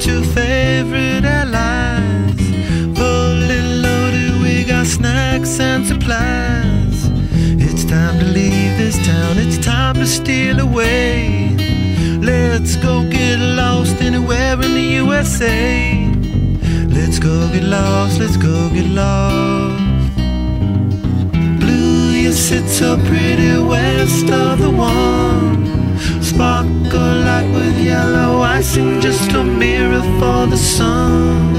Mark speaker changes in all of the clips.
Speaker 1: two favorite allies. Fully loaded, we got snacks and supplies. It's time to leave this town, it's time to steal away. Let's go get lost anywhere in the USA. Let's go get lost, let's go get lost. Blue, you sit so pretty west of the one. Sparkle light with yellow icing, just a mirror for the sun.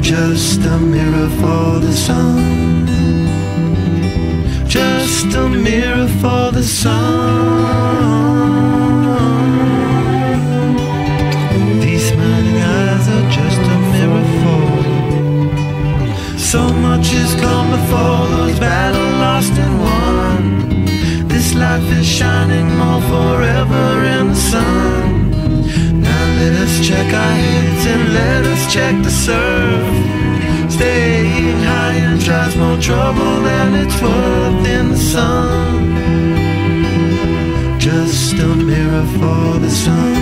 Speaker 1: Just a mirror for the sun. Just a mirror for the sun. These smiling eyes are just a mirror for. So much has come before, those battles lost and won. This life is shining more forever in the sun. Now let us check our heads and let us check the surf. Staying high and tries more trouble than it's worth in the sun. Just a mirror for the sun.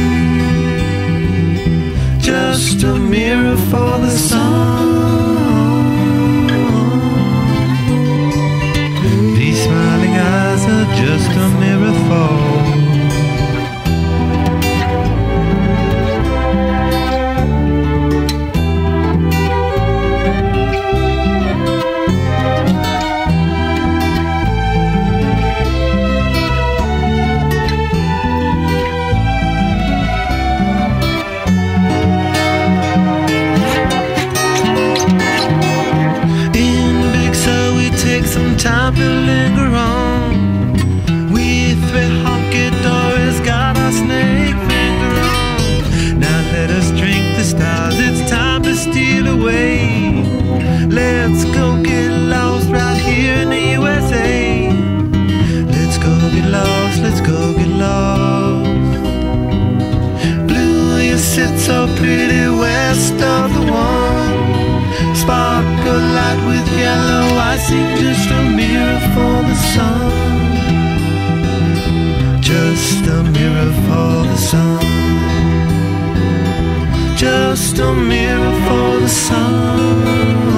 Speaker 1: Just a mirror for the sun. These smiling eyes are just a mirror for. Some time to linger on. We three honky-dories got our snake finger on. Now let us drink the stars, it's time to steal away. Let's go get lost right here in the USA. Let's go get lost, let's go get lost. Blue, you sit so pretty west of the one. Sparkle light with yellow icing, just a mirror for the sun. Just a mirror for the sun. Just a mirror for the sun.